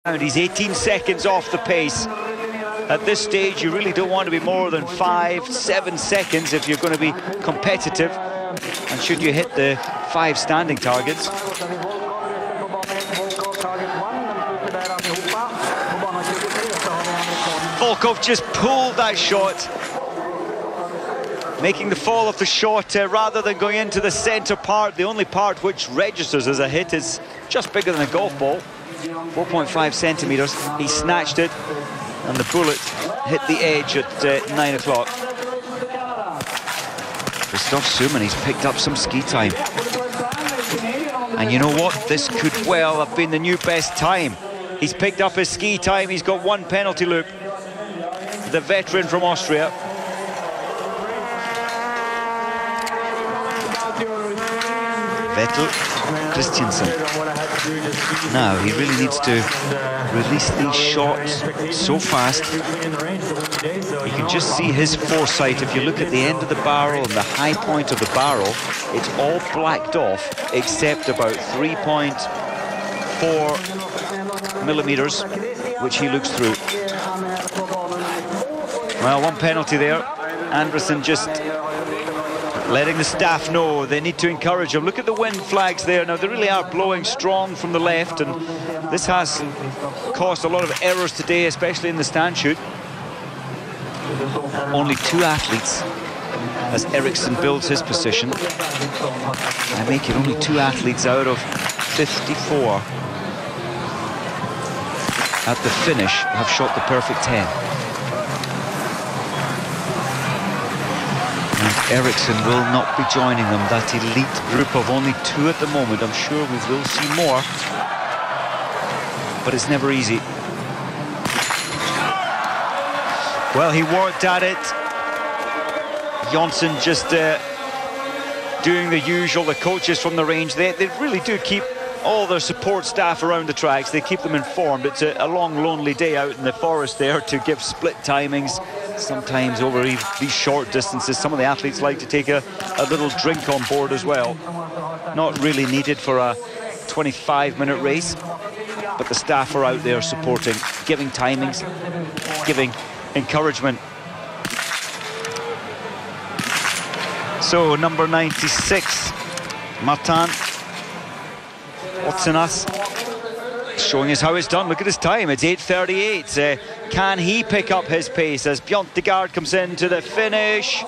He's 18 seconds off the pace. At this stage, you really don't want to be more than 5-7 seconds if you're going to be competitive. And should you hit the 5 standing targets. Volkov just pulled that shot, making the fall of the shot rather than going into the center part. The only part which registers as a hit is just bigger than a golf ball. 4.5 centimeters. He snatched it, and the bullet hit the edge at 9 o'clock. Christoph Sumann, he's picked up some ski time. And you know what? This could well have been the new best time. He's picked up his ski time. He's got 1 penalty loop. The veteran from Austria. Vettel, Christiansen. Now he really needs to release these shots so fast. You can just see his foresight. If you look at the end of the barrel and the high point of the barrel, it's all blacked off except about 3.4 millimeters, which he looks through. Well, 1 penalty there. Anderson just letting the staff know they need to encourage him. Look at the wind flags there. Now, they really are blowing strong from the left, and this has caused a lot of errors today, especially in the stand shoot. Only 2 athletes as Eriksson builds his position. I make it only 2 athletes out of 54 at the finish have shot the perfect 10. And Eriksson will not be joining them, that elite group of only 2 at the moment. I'm sure we will see more, but it's never easy. Well, he worked at it. Jonsson just doing the usual. The coaches from the range, they really do keep all their support staff around the tracks. They keep them informed. It's a long, lonely day out in the forest there to give split timings. Sometimes over these short distances, some of the athletes like to take a little drink on board as well. Not really needed for a 25-minute race, but the staff are out there supporting, giving timings, giving encouragement. So number 96, Martin Otsenas, showing us how it's done. Look at his time, it's 8:38. Can he pick up his pace as BJOENTEGAARD comes into the finish?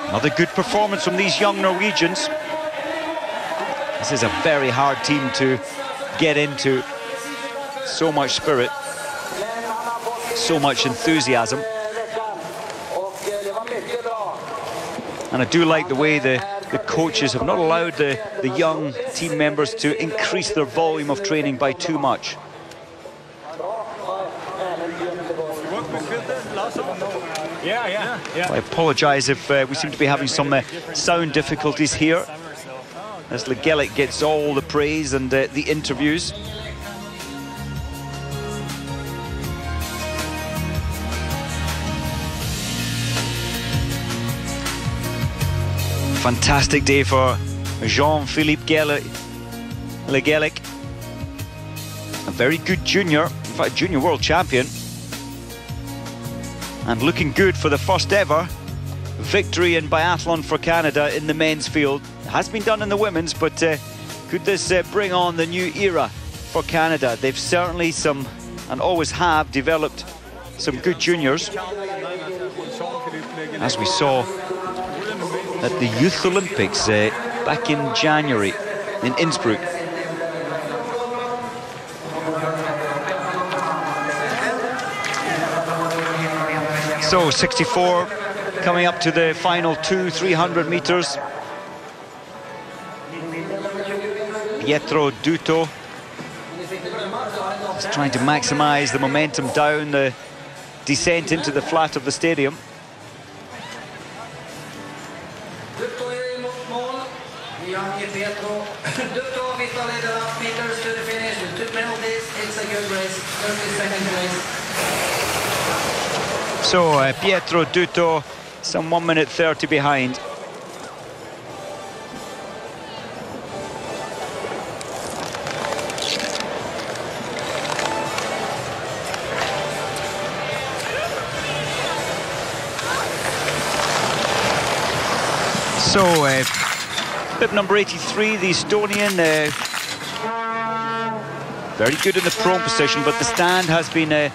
Another good performance from these young Norwegians. This is a very hard team to get into. So much spirit, so much enthusiasm. And I do like the way the coaches have not allowed the young team members to increase their volume of training by too much. Yeah. I apologise if we seem to be having some sound difficulties here, as LEGUELLEC gets all the praise and the interviews. Fantastic day for Jean-Philippe LEGUELLEC. A very good junior, in fact, junior world champion. And looking good for the first ever victory in biathlon for Canada in the men's field. It has been done in the women's, but could this bring on the new era for Canada? They've certainly and always have, developed some good juniors, as we saw at the Youth Olympics back in January in Innsbruck. So 64 coming up to the final 300 meters. Pietro Duto is trying to maximize the momentum down the descent into the flat of the stadium. Meters to the finish with 2 penalties. It's a good race. 32nd place. So Pietro Duto, some 1 minute 30 behind. So, bib number 83, the Estonian, very good in the prone position, but the stand has been the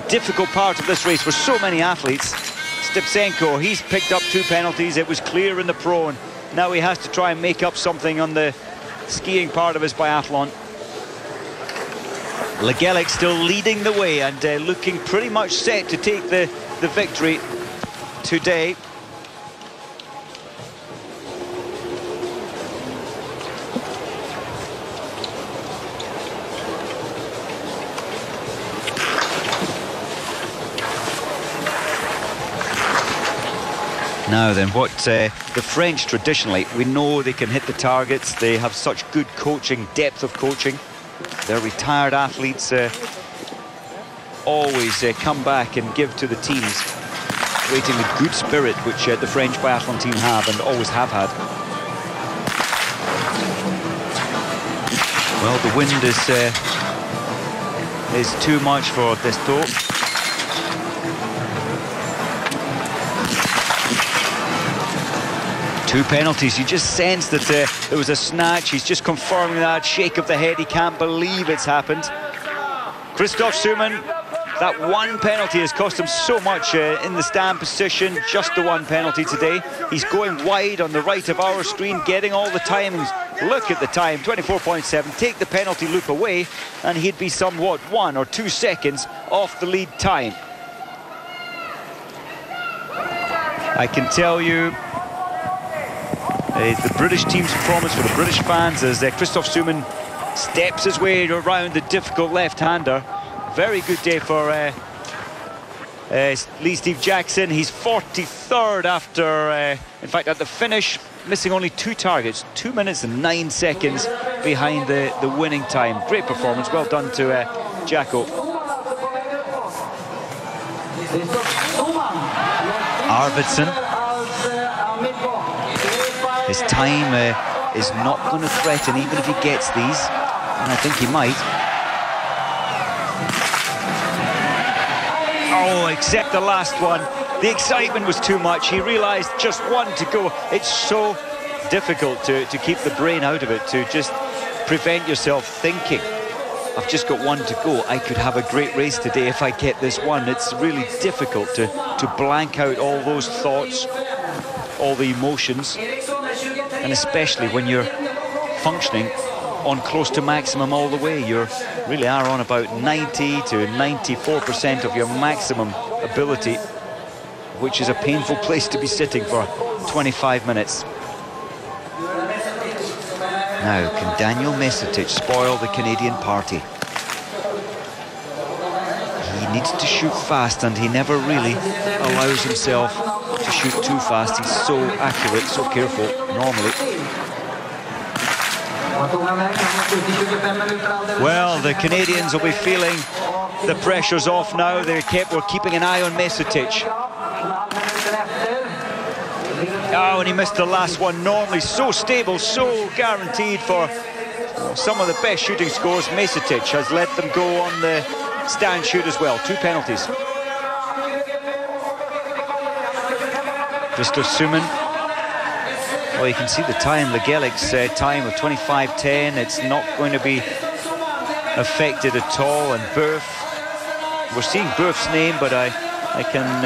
difficult part of this race for so many athletes. Stepchenko, he's picked up 2 penalties. It was clear in the prone. Now he has to try and make up something on the skiing part of his biathlon. LEGUELLEC still leading the way and looking pretty much set to take the victory today. Now then, what the French traditionally, we know they can hit the targets. They have such good coaching, depth of coaching. Their retired athletes always come back and give to the teams, creating the good spirit which the French biathlon team have and always have had. Well, the wind is too much for Desto. Two penalties. You just sense that there was a snatch. He's just confirming that shake of the head. He can't believe it's happened. Christoph SUMANN, that one penalty has cost him so much in the stand position. Just the one penalty today. He's going wide on the right of our screen, getting all the timings. Look at the time, 24.7. Take the penalty loop away, and he'd be somewhat 1 or 2 seconds off the lead time. I can tell you, the British team's performance for the British fans as Christoph SUMANN steps his way around the difficult left-hander. Very good day for Lee Steve Jackson. He's 43rd after, in fact, at the finish, missing only 2 targets, 2 minutes and 9 seconds behind the winning time. Great performance, well done to Jacko. Arvidsson. His time is not going to threaten, even if he gets these, and I think he might. Oh, except the last one. The excitement was too much. He realised just 1 to go. It's so difficult to keep the brain out of it, to just prevent yourself thinking, I've just got 1 to go. I could have a great race today if I get this one. It's really difficult to blank out all those thoughts, all the emotions. And especially when you're functioning on close to maximum all the way. You really are on about 90 to 94% of your maximum ability, which is a painful place to be sitting for 25 minutes. Now, can Daniel Mesetic spoil the Canadian party? He needs to shoot fast, and he never really allows himself to shoot too fast. He's so accurate, so careful, normally. Well, the Canadians will be feeling the pressure's off now. We're keeping an eye on Mesetic. Oh, and he missed the last one. Normally so stable, so guaranteed for some of the best shooting scores. Mesetic has let them go on the stand shoot as well. 2 penalties. Christoph SUMANN. Well, you can see the time, LEGUELLEC's time of 25.10. It's not going to be affected at all. And BOEUF, we're seeing BOEUF's name, but I can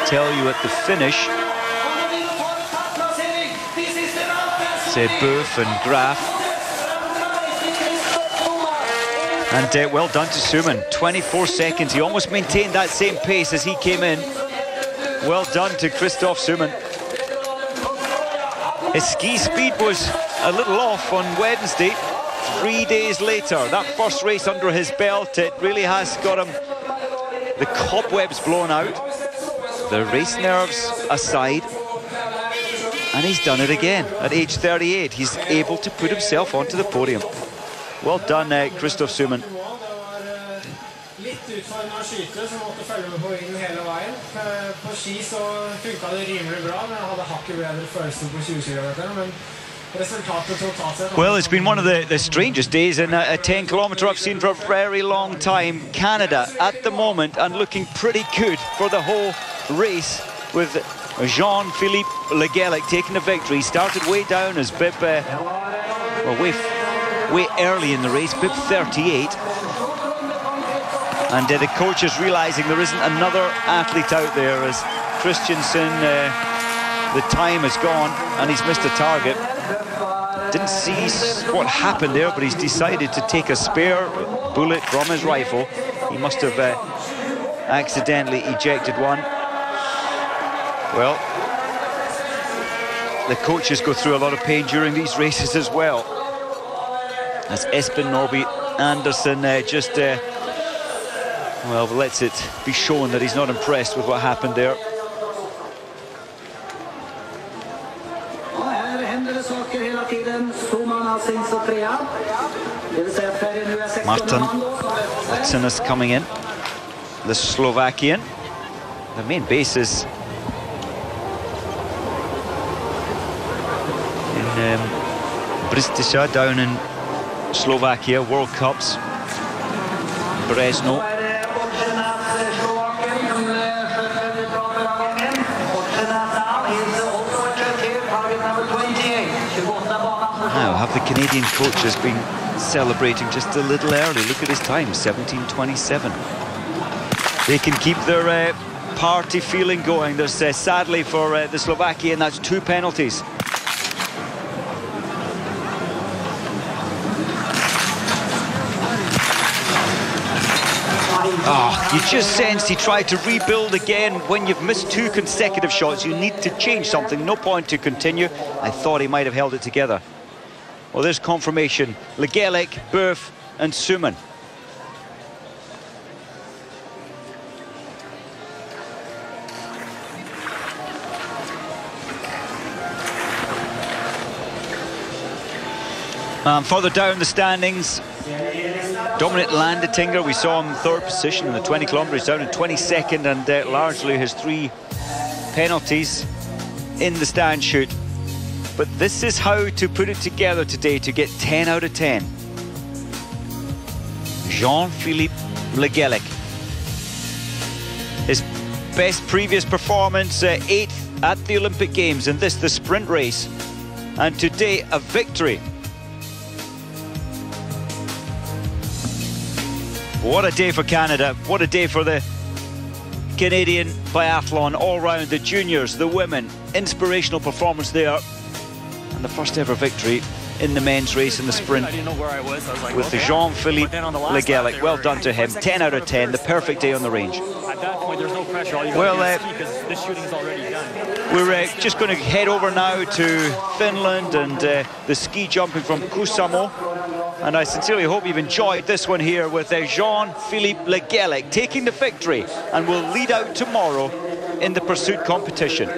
tell you at the finish, it's BOEUF and GRAF. And well done to SUMANN, 24 seconds. He almost maintained that same pace as he came in. Well done to Christoph SUMANN. His ski speed was a little off on Wednesday. 3 days later, that first race under his belt, it really has got him the cobwebs blown out, the race nerves aside, and he's done it again at age 38. He's able to put himself onto the podium. Well done, Christoph SUMANN. Utfordrende å skyte, så måtte følge med på vingen hele veien. På ski så funket det rimelig bra, men jeg hadde hakket bedre følelse på 20 kilometer, men resultatet totalt sett... Well, it's been one of the strangest days in a 10-kilometer I've seen for a very long time. Canada at the moment, and looking pretty good for the whole race. with Jean-Philippe LEGUELLEC taking the victory. He started way down as bib, well, way early in the race, bib 38. And the coach is realizing there isn't another athlete out there as Christensen, the time has gone and he's missed a target. Didn't see what happened there, but he's decided to take a spare bullet from his rifle. He must have accidentally ejected one. Well, the coaches go through a lot of pain during these races as well. As Espen Norby Andersen just, well, lets it be shown that he's not impressed with what happened there. Martin Watson is coming in, the Slovakian. The main base is in Breznica, down in Slovakia, World Cups, Brezno. Now, have the Canadian coaches been celebrating just a little early? Look at his time, 17:27. They can keep their party feeling going. There's sadly for the Slovakian, that's 2 penalties. Oh, you just sensed he tried to rebuild again. When you've missed 2 consecutive shots, you need to change something. No point to continue. I thought he might have held it together. Well, there's confirmation. LEGUELLEC, BOEUF and SUMANN. Further down the standings, Dominic Landetinger, we saw him 3rd position in the 20 kilometres, down in 22nd, and largely his 3 penalties in the stand shoot. But this is how to put it together today to get 10 out of 10. Jean-Philippe LEGUELLEC. His best previous performance, 8th at the Olympic Games, and this the sprint race. And today, a victory. What a day for Canada. What a day for the Canadian biathlon all round, the juniors, the women. Inspirational performance there. And the first ever victory in the men's race in the sprint. I didn't know where I was like, with okay. Jean-Philippe LEGUELLEC. Well done to him. 10 out of 10. The perfect day on the range. At that point, there's no pressure. All you Well, because this shooting is already done. We're just going to head over now to Finland and the ski jumping from Kuusamo. And I sincerely hope you've enjoyed this one here with Jean-Philippe LEGUELLEC taking the victory and will lead out tomorrow in the pursuit competition.